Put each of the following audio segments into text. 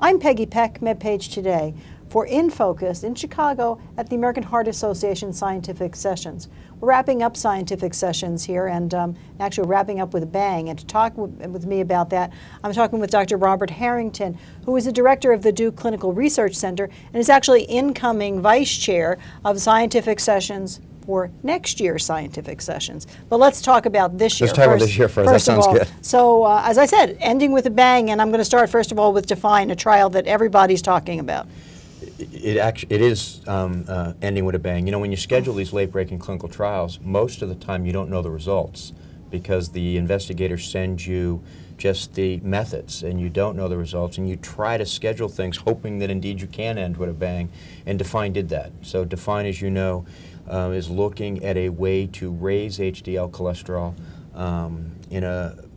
I'm Peggy Peck, MedPage Today, for InFocus in Chicago at the American Heart Association Scientific Sessions. We're wrapping up scientific sessions here, and actually wrapping up with a bang. And to talk with me about that, I'm talking with Dr. Robert Harrington, who is the director of the Duke Clinical Research Center and is actually incoming vice chair of scientific sessions for next year's scientific sessions. But let's talk about this year. Let's talk about this year first. That sounds good. So, as I said, ending with a bang, and I'm going to start first of all with DEFINE, a trial that everybody's talking about. It is ending with a bang. You know, when you schedule these late-breaking clinical trials, most of the time you don't know the results because the investigators send you just the methods and you don't know the results, and you try to schedule things hoping that indeed you can end with a bang, and DEFINE did that. So DEFINE, as you know, is looking at a way to raise HDL cholesterol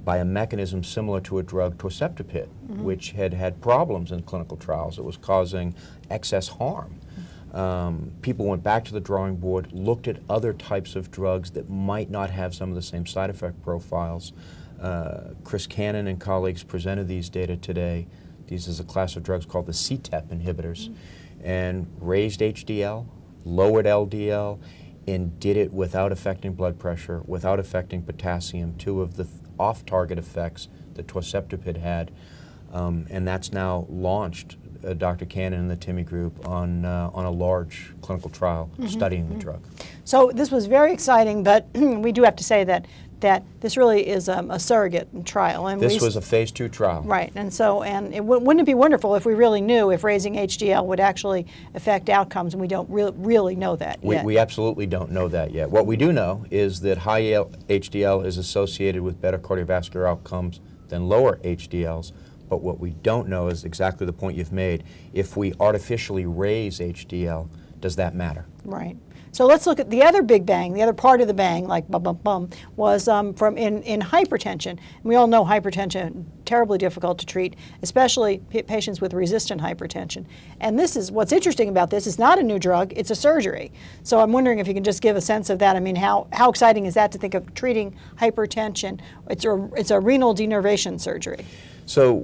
by a mechanism similar to a drug, torcept, which had problems in clinical trials. It was causing excess harm. People went back to the drawing board, looked at other types of drugs that might not have some of the same side effect profiles. Chris Cannon and colleagues presented these data today. These is a class of drugs called the CETP inhibitors, and raised HDL, lowered LDL, and did it without affecting blood pressure, without affecting potassium, two of the off-target effects that torcept had. And that's now launched, Dr. Cannon and the TIMI group, on a large clinical trial studying the drug. So this was very exciting, but we do have to say that this really is a surrogate trial. And this was a phase 2 trial. Right, and so, wouldn't it be wonderful if we really knew if raising HDL would actually affect outcomes, and we don't really know that yet. We absolutely don't know that yet. What we do know is that high HDL is associated with better cardiovascular outcomes than lower HDLs, but what we don't know is exactly the point you've made. If we artificially raise HDL, does that matter? Right. So let's look at the other big bang, the other part of the bang, like bum, bum, bum, was from in hypertension. And we all know hypertension, terribly difficult to treat, especially patients with resistant hypertension. And this is, what's interesting about this, is not a new drug, it's a surgery. So I'm wondering if you can just give a sense of that. I mean, how exciting is that to think of treating hypertension? It's a renal denervation surgery. So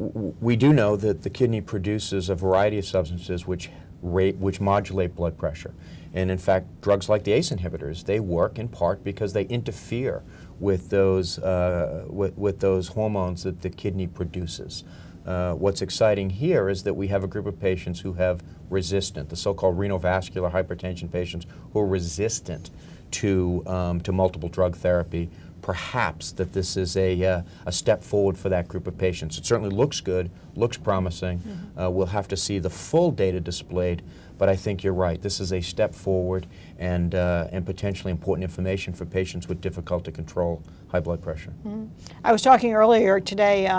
we do know that the kidney produces a variety of substances which modulate blood pressure. And in fact, drugs like the ACE inhibitors, they work in part because they interfere with those hormones that the kidney produces. What's exciting here is that we have a group of patients who have resistant, the so-called renal vascular hypertension patients who are resistant to multiple drug therapy. Perhaps that this is a step forward for that group of patients. It certainly looks good, looks promising. We'll have to see the full data displayed, but I think you're right. This is a step forward and potentially important information for patients with difficult to control high blood pressure. I was talking earlier today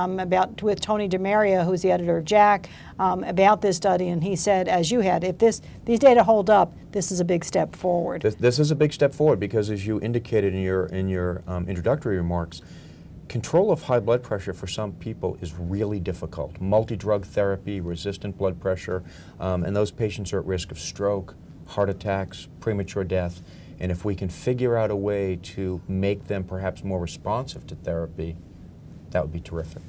with Tony DeMaria, who's the editor of JACC, about this study, and he said, as you had, if these data hold up, this is a big step forward. This is a big step forward because, as you indicated in your introductory remarks, control of high blood pressure for some people is really difficult. Multi-drug therapy, resistant blood pressure, and those patients are at risk of stroke, heart attacks, premature death. And if we can figure out a way to make them perhaps more responsive to therapy, that would be terrific.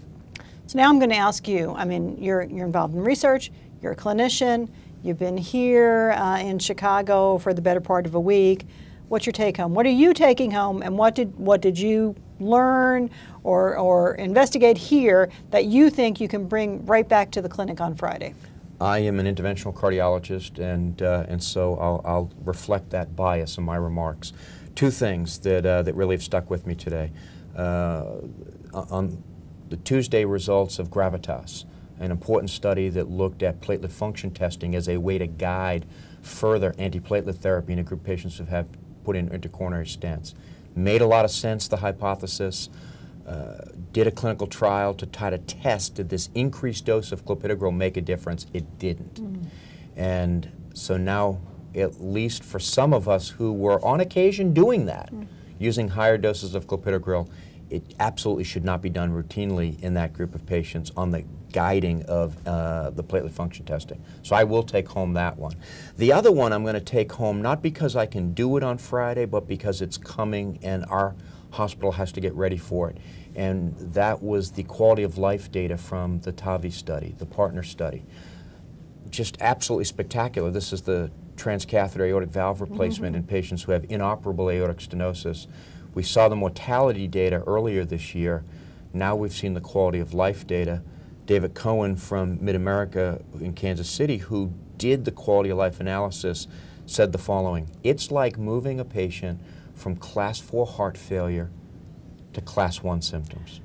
So now I'm going to ask you, I mean, you're involved in research, you're a clinician, you've been here in Chicago for the better part of a week. What's your take home? What are you taking home, and what did you learn or investigate here that you think you can bring right back to the clinic on Friday? I am an interventional cardiologist, and so I'll reflect that bias in my remarks. Two things that really have stuck with me today. On the Tuesday results of Gravitas, an important study that looked at platelet function testing as a way to guide further antiplatelet therapy in a group of patients who have put in intercoronary stents. Made a lot of sense, the hypothesis. Did a clinical trial to try to test, did this increased dose of clopidogrel make a difference? It didn't. And so now, at least for some of us who were on occasion doing that, using higher doses of clopidogrel, it absolutely should not be done routinely in that group of patients on the guiding of the platelet function testing. So I will take home that one. The other one I'm going to take home, not because I can do it on Friday, but because it's coming and our hospital has to get ready for it. And that was the quality of life data from the TAVI study, the partner study. Just absolutely spectacular. This is the transcatheter aortic valve replacement in patients who have inoperable aortic stenosis. We saw the mortality data earlier this year. Now we've seen the quality of life data. David Cohen from Mid-America in Kansas City, who did the quality of life analysis, said the following: it's like moving a patient from class 4 heart failure to class 1 symptoms.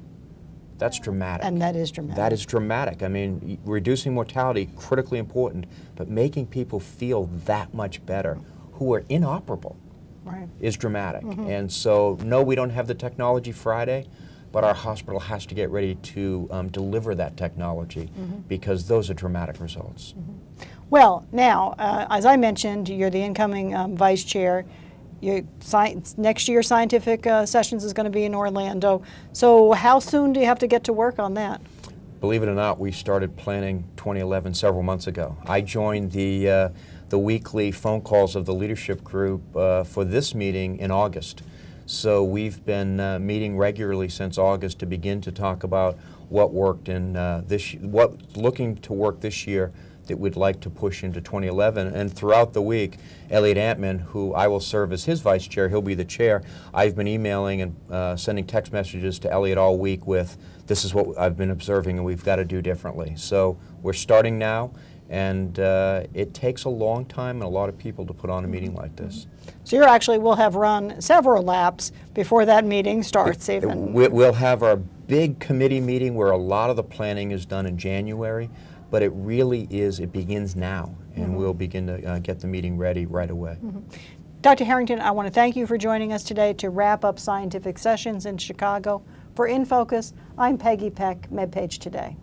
That's dramatic. And that is dramatic. That is dramatic. I mean, reducing mortality, critically important, but making people feel that much better who are inoperable is dramatic. And so, no, we don't have the technology Friday, but our hospital has to get ready to deliver that technology because those are dramatic results. Well, now, as I mentioned, you're the incoming vice chair. Next year's scientific sessions is going to be in Orlando. So how soon do you have to get to work on that? Believe it or not, we started planning 2011 several months ago. I joined the weekly phone calls of the leadership group for this meeting in August. So we've been meeting regularly since August to begin to talk about what worked in what's looking to work this year that we'd like to push into 2011. And throughout the week, Elliot Antman, who I will serve as his vice chair, he'll be the chair, I've been emailing and sending text messages to Elliot all week with, this is what I've been observing and we've got to do differently. So we're starting now, and it takes a long time and a lot of people to put on a meeting like this. So you actually will have run several laps before that meeting starts even. We'll have our big committee meeting where a lot of the planning is done in January. But it really is, it begins now, and we'll begin to get the meeting ready right away. Dr. Harrington, I want to thank you for joining us today to wrap up scientific sessions in Chicago. For InFocus, I'm Peggy Peck, MedPage Today.